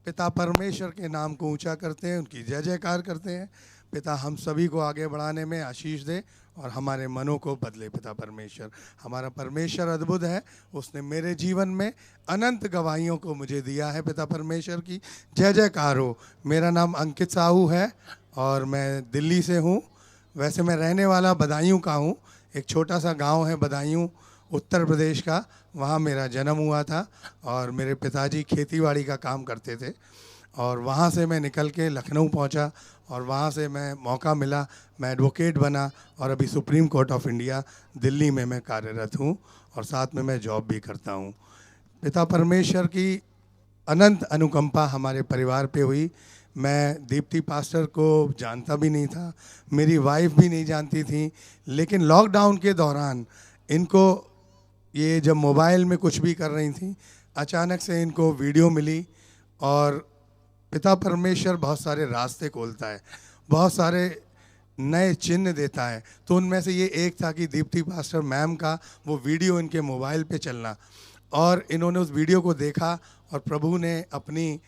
पिता परमेश्वर के नाम को ऊंचा करते हैं, उनकी जय जयकार करते हैं। पिता हम सभी को आगे बढ़ाने में आशीष दे और हमारे मनों को बदले। पिता परमेश्वर, हमारा परमेश्वर अद्भुत है, उसने मेरे जीवन में अनंत गवाहियों को मुझे दिया है। पिता परमेश्वर की जय जयकार हो। मेरा नाम अंकित साहू है और मैं दिल्ली से हूँ। वैसे मैं रहने वाला बदायूं का हूँ। एक छोटा सा गांव है बदायूं, उत्तर प्रदेश का, वहाँ मेरा जन्म हुआ था और मेरे पिताजी खेतीबाड़ी का काम करते थे। और वहाँ से मैं निकल के लखनऊ पहुँचा और वहाँ से मैं मौका मिला, मैं एडवोकेट बना और अभी supreme court of India Delhi में मैं कार्यरत हूँ और साथ में मैं जॉब भी करता हूँ। पिता परमेश्वर की अनंत अनुकंपा हमारे परिवार पे हुई। मैं दीप्ति पास्टर को जानता भी नहीं था, मेरी वाइफ भी नहीं जानती थी, लेकिन लॉकडाउन के दौरान इनको ये जब मोबाइल में कुछ भी कर रही थी, अचानक से इनको वीडियो मिली। और पिता परमेश्वर बहुत सारे रास्ते खोलता है, बहुत सारे नए चिन्ह देता है। तो उनमें से ये एक था कि दीप्ति पास्टर मैम का वो वीडियो इनके मोबाइल पे चलना, और इन्होंने उस वीडियो को देखा और प्रभु ने अपनी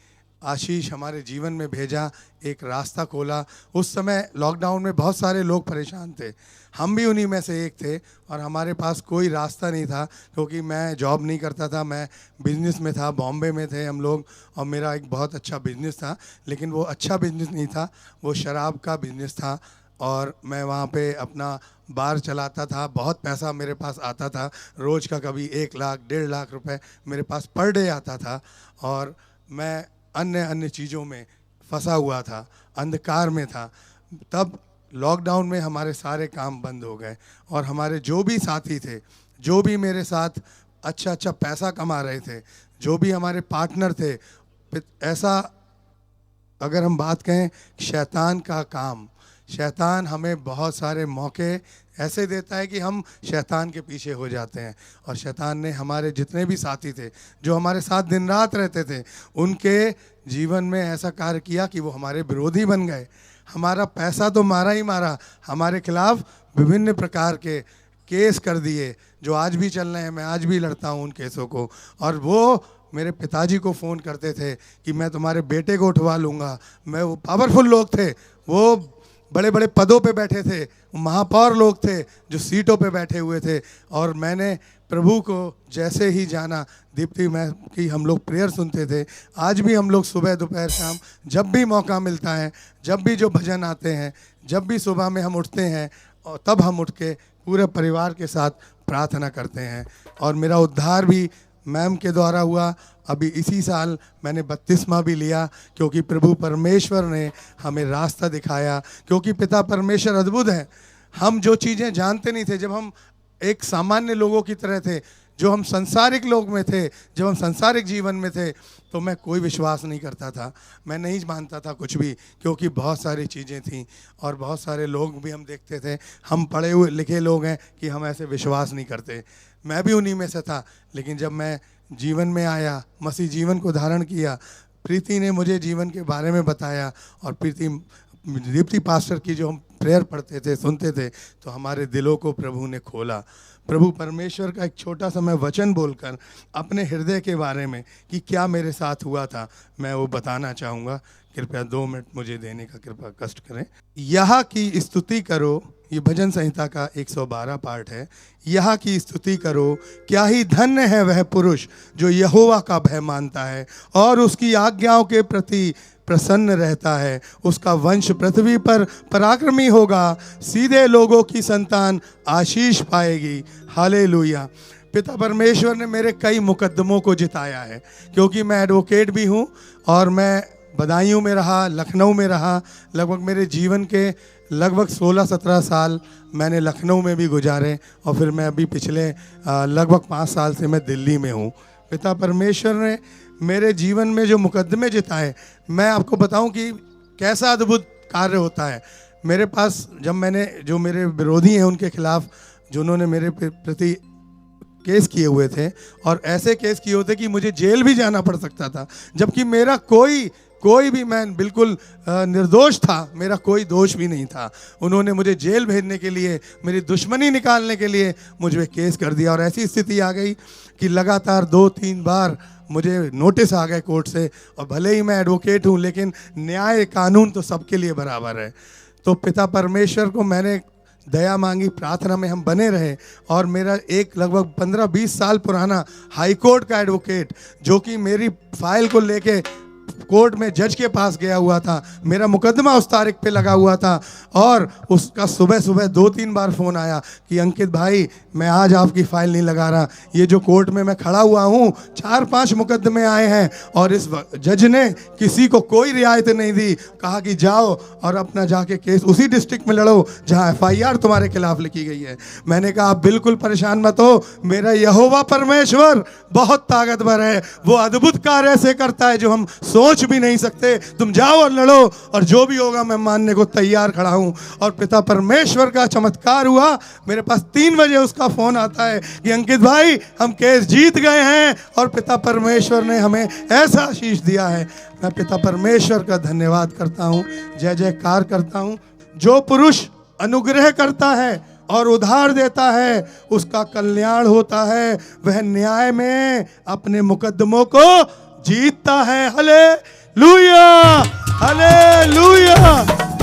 आशीष हमारे जीवन में भेजा, एक रास्ता खोला। उस समय लॉकडाउन में बहुत सारे लोग परेशान थे, हम भी उन्हीं में से एक थे। और हमारे पास कोई रास्ता नहीं था क्योंकि मैं जॉब नहीं करता था, मैं बिज़नेस में था, बॉम्बे में थे हम लोग, और मेरा एक बहुत अच्छा बिज़नेस था, लेकिन वो अच्छा बिज़नेस नहीं था, वो शराब का बिज़नेस था। और मैं वहाँ पे अपना बार चलाता था, बहुत पैसा मेरे पास आता था, रोज़ का कभी 1 लाख 1.5 लाख रुपए मेरे पास पर डे आता था। और मैं अन्य अन्य चीज़ों में फंसा हुआ था, अंधकार में था। तब लॉकडाउन में हमारे सारे काम बंद हो गए और हमारे जो भी साथी थे, जो भी मेरे साथ अच्छा अच्छा पैसा कमा रहे थे, जो भी हमारे पार्टनर थे, ऐसा अगर हम बात कहें, शैतान का काम, शैतान हमें बहुत सारे मौके ऐसे देता है कि हम शैतान के पीछे हो जाते हैं। और शैतान ने हमारे जितने भी साथी थे, जो हमारे साथ दिन रात रहते थे, उनके जीवन में ऐसा कार्य किया कि वो हमारे विरोधी बन गए। हमारा पैसा तो मारा ही मारा, हमारे खिलाफ विभिन्न प्रकार के केस कर दिए जो आज भी चल रहे हैं। मैं आज भी लड़ता हूँ उन केसों को। और वो मेरे पिताजी को फ़ोन करते थे कि मैं तुम्हारे बेटे को उठवा लूँगा। मैं, वो पावरफुल लोग थे, वो बड़े बड़े पदों पे बैठे थे, महापौर लोग थे जो सीटों पे बैठे हुए थे। और मैंने प्रभु को जैसे ही जाना, दीप्ति में की हम लोग प्रेयर सुनते थे, आज भी हम लोग सुबह दोपहर शाम जब भी मौका मिलता है, जब भी जो भजन आते हैं, जब भी सुबह में हम उठते हैं, और तब हम उठ के पूरे परिवार के साथ प्रार्थना करते हैं। और मेरा उद्धार भी मैम के द्वारा हुआ। अभी इसी साल मैंने बपतिस्मा भी लिया क्योंकि प्रभु परमेश्वर ने हमें रास्ता दिखाया, क्योंकि पिता परमेश्वर अद्भुत है। हम जो चीज़ें जानते नहीं थे, जब हम एक सामान्य लोगों की तरह थे, जो हम संसारिक लोग में थे, जब हम संसारिक जीवन में थे, तो मैं कोई विश्वास नहीं करता था, मैं नहीं मानता था कुछ भी, क्योंकि बहुत सारी चीज़ें थीं और बहुत सारे लोग भी हम देखते थे। हम पढ़े हुए लिखे लोग हैं कि हम ऐसे विश्वास नहीं करते, मैं भी उन्हीं में से था। लेकिन जब मैं जीवन में आया, मसीह जीवन को धारण किया, प्रीति ने मुझे जीवन के बारे में बताया, और प्रीति दीप्ति पास्टर की जो हम प्रेयर पढ़ते थे, सुनते थे, तो हमारे दिलों को प्रभु ने खोला। प्रभु परमेश्वर का एक छोटा सा मैं वचन बोलकर अपने हृदय के बारे में कि क्या मेरे साथ हुआ था, मैं वो बताना चाहूँगा। कृपया 2 मिनट मुझे देने का कृपया कष्ट करें। यह की स्तुति करो, ये भजन संहिता का 112 पार्ट है। यह की स्तुति करो, क्या ही धन्य है वह पुरुष जो यहोवा का भय मानता है और उसकी आज्ञाओं के प्रति प्रसन्न रहता है। उसका वंश पृथ्वी पर पराक्रमी होगा, सीधे लोगों की संतान आशीष पाएगी। हालेलुया। पिता परमेश्वर ने मेरे कई मुकद्दमों को जिताया है, क्योंकि मैं एडवोकेट भी हूँ और मैं बदायूं में रहा, लखनऊ में रहा। लगभग मेरे जीवन के लगभग 16-17 साल मैंने लखनऊ में भी गुजारे, और फिर मैं अभी पिछले लगभग 5 साल से मैं दिल्ली में हूँ। पिता परमेश्वर ने मेरे जीवन में जो मुकदमे जिताए, मैं आपको बताऊं कि कैसा अद्भुत कार्य होता है। मेरे पास जब मैंने, जो मेरे विरोधी हैं उनके खिलाफ, जिन्होंने मेरे प्रति केस किए हुए थे, और ऐसे केस किए होते कि मुझे जेल भी जाना पड़ सकता था, जबकि मेरा कोई कोई भी, मैं बिल्कुल निर्दोष था, मेरा कोई दोष भी नहीं था। उन्होंने मुझे जेल भेजने के लिए, मेरी दुश्मनी निकालने के लिए मुझ पे केस कर दिया। और ऐसी स्थिति आ गई कि लगातार 2-3 बार मुझे नोटिस आ गए कोर्ट से। और भले ही मैं एडवोकेट हूँ, लेकिन न्याय कानून तो सबके लिए बराबर है। तो पिता परमेश्वर को मैंने दया मांगी, प्रार्थना में हम बने रहे। और मेरा एक लगभग 15-20 साल पुराना हाई कोर्ट का एडवोकेट, जो कि मेरी फाइल को लेके कोर्ट में जज के पास गया हुआ था, मेरा मुकदमा उस तारीख पे लगा हुआ था, और उसका सुबह सुबह 2-3 बार फ़ोन आया कि अंकित भाई, मैं आज आपकी फ़ाइल नहीं लगा रहा, ये जो कोर्ट में मैं खड़ा हुआ हूँ 4-5 मुकदमे आए हैं और इस जज ने किसी को कोई रियायत नहीं दी, कहा कि जाओ और अपना जाके केस उसी डिस्ट्रिक्ट में लड़ो जहाँ FIR तुम्हारे खिलाफ लिखी गई है। मैंने कहा आप बिल्कुल परेशान मत हो, मेरा यहोवा परमेश्वर बहुत ताकतवर है, वो अद्भुत कार्य ऐसे करता है जो हम सोच भी नहीं सकते। तुम जाओ और लड़ो, और जो भी होगा मैं मानने को तैयार खड़ा हूं। और पिता परमेश्वर का चमत्कार हुआ। मेरे पास 3 बजे उसका फोन आता है कि अंकित भाई, हम केस जीत गए हैं और पिता परमेश्वर ने हमें ऐसा आशीष दिया है। मैं पिता परमेश्वर का धन्यवाद करता हूं, जय जयकार करता हूं। जो पुरुष अनुग्रह करता है और उधार देता है, उसका कल्याण होता है, वह न्याय में अपने मुकदमों को जीतता है। हालेलुया, हालेलुया,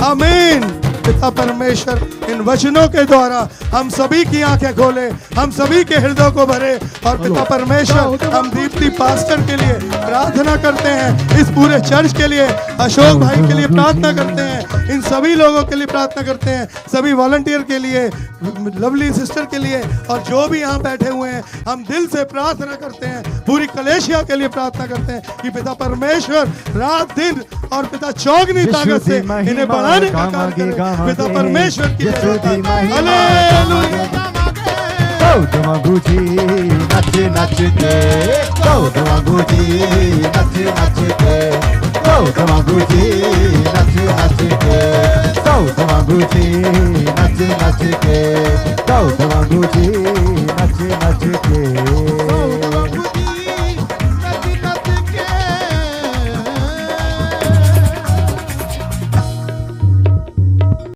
आमीन। पिता परमेश्वर इन वचनों के द्वारा हम सभी की आंखें खोले, हम सभी के हृदय को भरे। और पिता परमेश्वर, हम दीप्ति पास्टर के लिए प्रार्थना करते हैं, इस पूरे चर्च के लिए, अशोक भाई के लिए प्रार्थना करते हैं, इन सभी लोगों के लिए प्रार्थना करते हैं, सभी वॉलंटियर के लिए, लवली सिस्टर के लिए, और जो भी यहाँ बैठे हुए हैं, हम दिल से प्रार्थना करते हैं। पूरी कलेशिया के लिए प्रार्थना करते हैं कि पिता परमेश्वर रात दिन और पिता चौगनी ताकत से इन्हें बढ़ाने का काम करें। पिता परमेश्वर की हालेलुया। गौतम गुजी नच नच के, गौतम गुजी नच नच के, गौतम गुजी नच नच के, गौतम गुजी नच नच के, गौतम गुजी नच